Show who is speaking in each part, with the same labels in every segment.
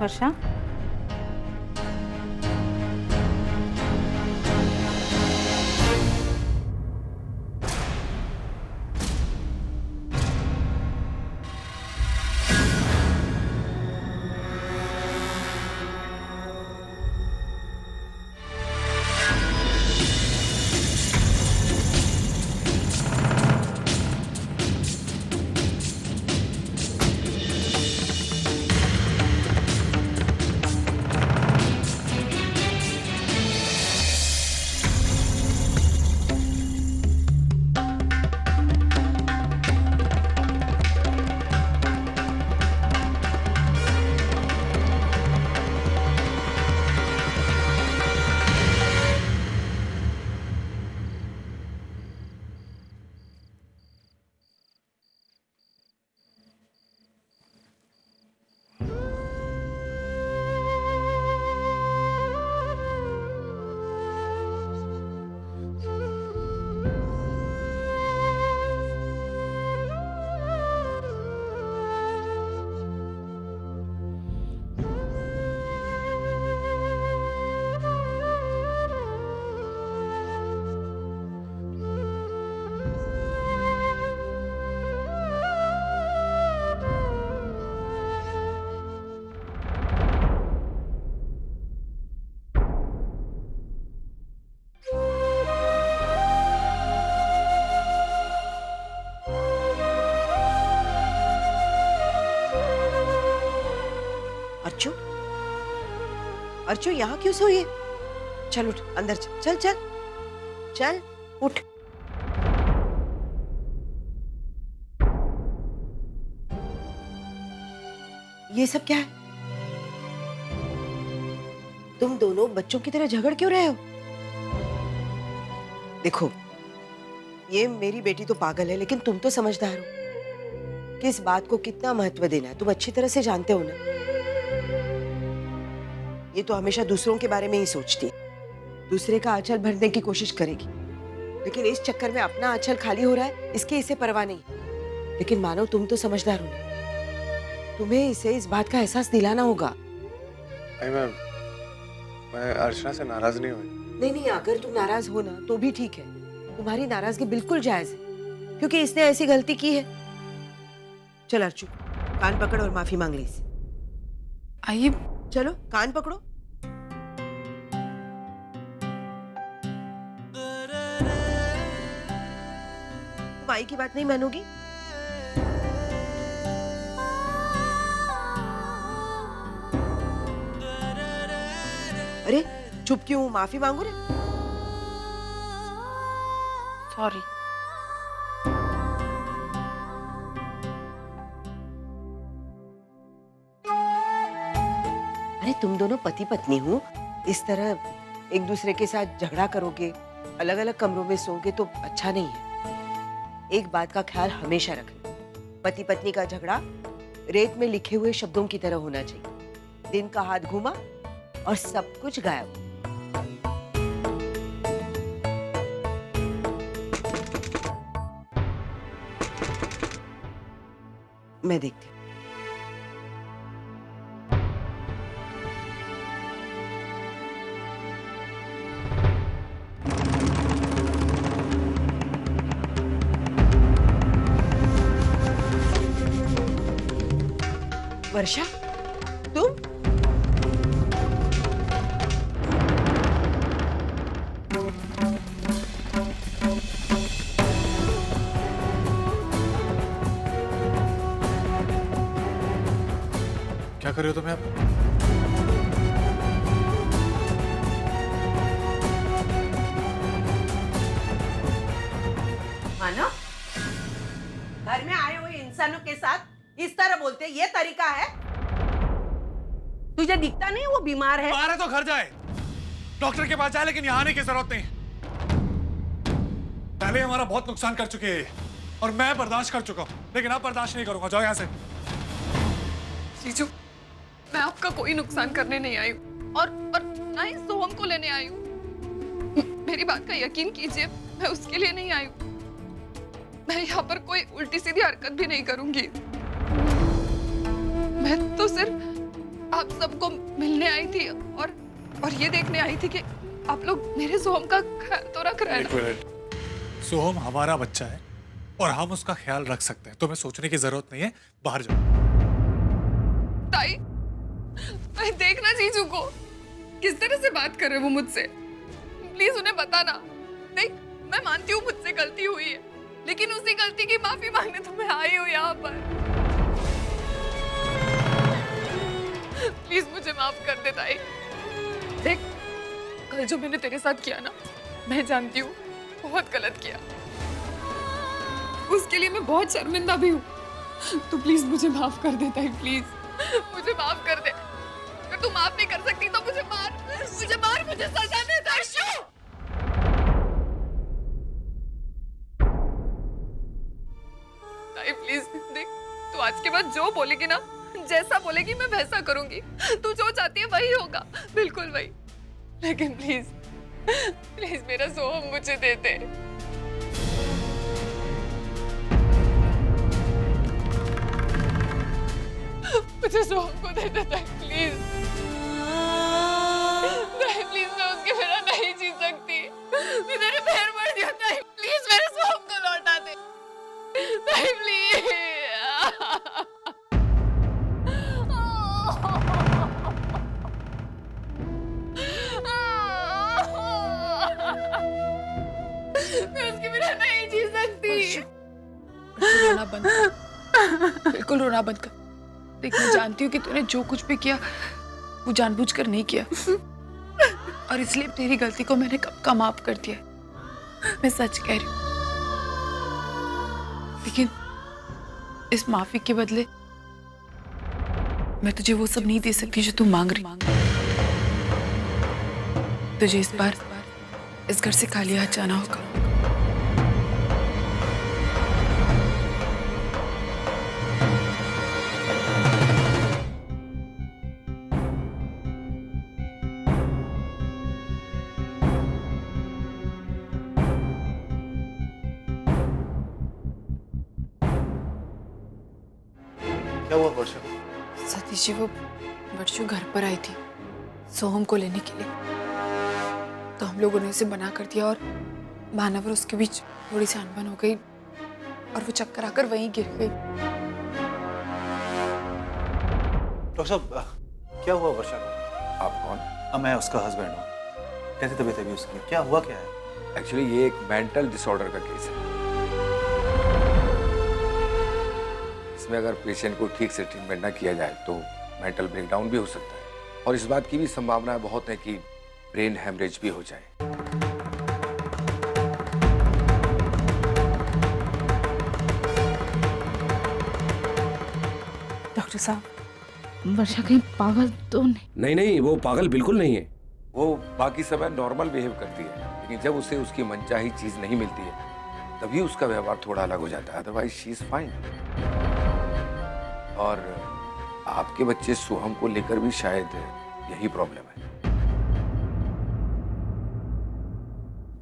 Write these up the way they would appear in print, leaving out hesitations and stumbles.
Speaker 1: वर्षा,
Speaker 2: अर्चू, अर्चू यहाँ क्यों सोई है? चल उठ, अंदर चल, चल चल चल उठ। ये सब क्या है? तुम दोनों बच्चों की तरह झगड़ क्यों रहे हो? देखो, ये मेरी बेटी तो पागल है, लेकिन तुम तो समझदार हो। किस बात को कितना महत्व देना है तुम अच्छी तरह से जानते हो ना। ये तो हमेशा दूसरों के बारे में ही सोचती है, दूसरे का आंचल भरने की कोशिश करेगी, लेकिन इस चक्कर में अपना आंचल खाली हो रहा है, इसकी इसे परवाह नहीं। लेकिन मानो तुम तो समझदार हो ना, तुम्हें इसे इस बात का एहसास दिलाना होगा।
Speaker 3: मैं अर्चना से नाराज नहीं हुई।
Speaker 2: नहीं नहीं, अगर तुम नाराज हो ना तो भी ठीक है, तुम्हारी नाराजगी बिल्कुल जायज है, क्योंकि इसने ऐसी गलती की है। चल अर्चू, कान पकड़ और माफी मांग ली इससे।
Speaker 1: आइए।
Speaker 2: चलो कान पकड़ो। तुम आई की बात नहीं मानोगी? अरे चुप क्यों, माफी मांगो रे।
Speaker 1: सॉरी।
Speaker 2: अरे तुम दोनों पति पत्नी हो, इस तरह एक दूसरे के साथ झगड़ा करोगे, अलग अलग कमरों में सोओगे तो अच्छा नहीं है। एक बात का ख्याल हमेशा रखना, पति पत्नी का झगड़ा रेत में लिखे हुए शब्दों की तरह होना चाहिए। दिन का हाथ घूमा और सब कुछ गायब। मैं देखती हूँ। वर्षा, तुम?
Speaker 3: क्या कर रहे हो तुम यहाँ पे?
Speaker 2: मानो, घर में आए हुए इंसानों के साथ इस तरह बोलते, ये तरीका है? तुझे दिखता नहीं वो बीमार है?
Speaker 3: बीमार है तो घर जाए, डॉक्टर के पास जाए, लेकिन यहाँ आने की जरूरत नहीं। पहले हमारा बहुत नुकसान कर चुके हैं और मैं बर्दाश्त कर चुका हूँ, लेकिन अब बर्दाश्त नहीं करूंगा। जाओ यहाँ से।
Speaker 4: जीजू, मैं आपका कोई नुकसान करने नहीं आई हूँ और ना ही सोहम को लेने आई हूँ। मेरी बात का यकीन कीजिए, मैं उसके लिए नहीं आई हूँ। मैं यहाँ पर कोई उल्टी सीधी हरकत भी नहीं करूंगी। मैं तो सिर्फ आप सबको मिलने आई थी और ये देखने आई थी कि आप लोग मेरे सोहम का ख्याल तो रख रहे हैं
Speaker 3: एक
Speaker 4: ना?
Speaker 3: मिनट, सोहम हमारा बच्चा है और हम उसका ख्याल रख सकते हैं। तुम्हें सोचने की जरूरत नहीं है, बाहर जाओ।
Speaker 4: ताई, ताई देखना जीजू को किस तरह से बात कर रहे हो वो मुझसे। प्लीज उन्हें बताना। देख, मैं मानती हूँ मुझसे गलती हुई है, लेकिन उसी गलती की माफी मांगने तो मैं आई हूँ यहाँ पर। प्लीज मुझे माफ कर दे ताई। देख, कल जो मैंने तेरे साथ किया ना, मैं जानती हूँ बहुत गलत किया। उसके लिए मैं बहुत शर्मिंदा भी हूँ। तो प्लीज मुझे माफ कर दे ताई, प्लीज मुझे माफ कर दे। अगर तू माफ नहीं कर सकती तो मुझे मार, मुझे सजा दे दर्शु। ताई प्लीज देख, तू आज के बाद जो बोलेगी ना, जैसा बोलेगी मैं वैसा करूंगी। तू जो चाहती है वही होगा, बिल्कुल वही। लेकिन प्लीज प्लीज मेरा सोहम मुझे दे दे। मुझे सोहम को दे दे प्लीज। नहीं प्लीज, मैं उसके बिना नहीं जी सकती। मैं तेरे पैर पड़ जाता है, प्लीज मेरे सोहम को लौटा दे। नहीं प्लीज। मैं उसके बिना नहीं जी सकती।
Speaker 1: रोना बंद कर, बिल्कुल रोना बंद कर। देख, मैं जानती हूँ कि तूने जो कुछ भी किया वो जानबूझकर नहीं किया, और इसलिए तेरी गलती को मैंने कब का माफ कर दिया। मैं सच कह रही हूँ, लेकिन इस माफी के बदले मैं तुझे वो सब नहीं दे सकती जो तू मांग रही। तुझे इस बार इस घर से खाली हाथ जाना होगा।
Speaker 5: क्या हुआ वर्षा?
Speaker 1: सतीश जी, वो वर्षु घर पर आई थी सोहम को लेने के लिए, तो हम लोगों ने उसे मना कर दिया और मानव और उसके बीच थोड़ी सी अनबन हो गई और वो चक्कर आकर वहीं गिर गई।
Speaker 5: डॉक्टर साहब, क्या हुआ वर्षा को?
Speaker 6: आप कौन?
Speaker 5: मैं उसका हस्बैंड हूँ। कैसी तबीयत है अभी उसकी? क्या हुआ क्या है?
Speaker 6: एक्चुअली ये एक मेंटल डिसऑर्डर का केस है। इसमें अगर पेशेंट को ठीक से ट्रीटमेंट ना किया जाए तो मेंटल ब्रेकडाउन भी हो सकता है, और इस बात की भी संभावना बहुत है कि ब्रेन हेमरेज भी हो जाए।
Speaker 7: डॉक्टर साहब, वर्षा कहीं पागल तो नहीं?
Speaker 8: नहीं नहीं, वो पागल बिल्कुल नहीं है।
Speaker 6: वो बाकी समय नॉर्मल बिहेव करती है, लेकिन जब उसे उसकी मनचाही चीज नहीं मिलती है तभी उसका व्यवहार थोड़ा अलग हो जाता है। Otherwise she is fine. और आपके बच्चे सोहम को लेकर भी शायद यही प्रॉब्लम है।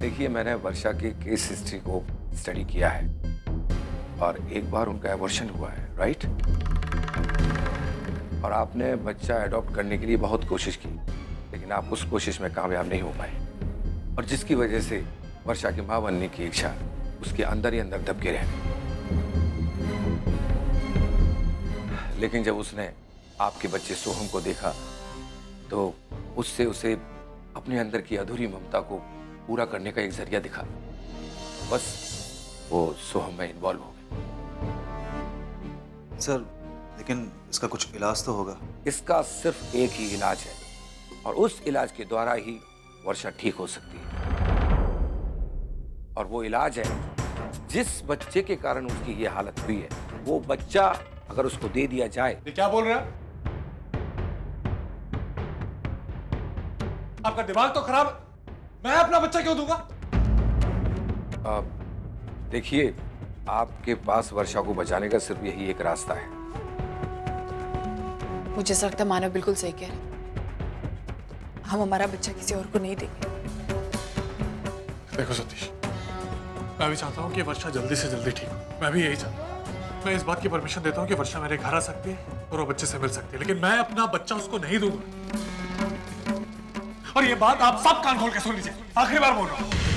Speaker 6: देखिए, मैंने वर्षा के केस हिस्ट्री को स्टडी किया है और एक बार उनका एबॉर्शन हुआ है, राइट? और आपने बच्चा अडॉप्ट करने के लिए बहुत कोशिश की, लेकिन आप उस कोशिश में कामयाब नहीं हो पाए, और जिसकी वजह से वर्षा की मां बनने की इच्छा उसके अंदर ही अंदर दबके रह गई। लेकिन जब उसने आपके बच्चे सोहम को देखा तो उससे उसे अपने अंदर की अधूरी ममता को पूरा करने का एक जरिया दिखा। बस वो सोहम में इन्वॉल्व हो गई।
Speaker 5: सर, लेकिन इसका कुछ इलाज तो होगा?
Speaker 6: इसका सिर्फ एक ही इलाज है, और उस इलाज के द्वारा ही वर्षा ठीक हो सकती है। और वो इलाज है, जिस बच्चे के कारण उसकी ये हालत हुई है, वो बच्चा अगर उसको दे दिया जाए।
Speaker 3: ये क्या बोल रहे हैं? आपका दिमाग तो खराब है। मैं अपना बच्चा क्यों दूंगा?
Speaker 6: देखिए, आपके पास वर्षा को बचाने का सिर्फ यही एक रास्ता है।
Speaker 1: मुझे ऐसा लगता है मानव बिल्कुल सही कह रहे। हम हमारा बच्चा किसी और को नहीं देंगे।
Speaker 3: देखो सतीश, मैं भी चाहता हूँ कि वर्षा जल्दी से जल्दी ठीक हो। मैं भी यही चाहता हूँ। मैं इस बात की परमिशन देता हूँ कि वर्षा मेरे घर आ सकती है और वो बच्चे से मिल सकती है, लेकिन मैं अपना बच्चा उसको नहीं दूंगा। और ये बात आप सब कान खोल के सुन लीजिए, आखिरी बार बोल रहा हूं।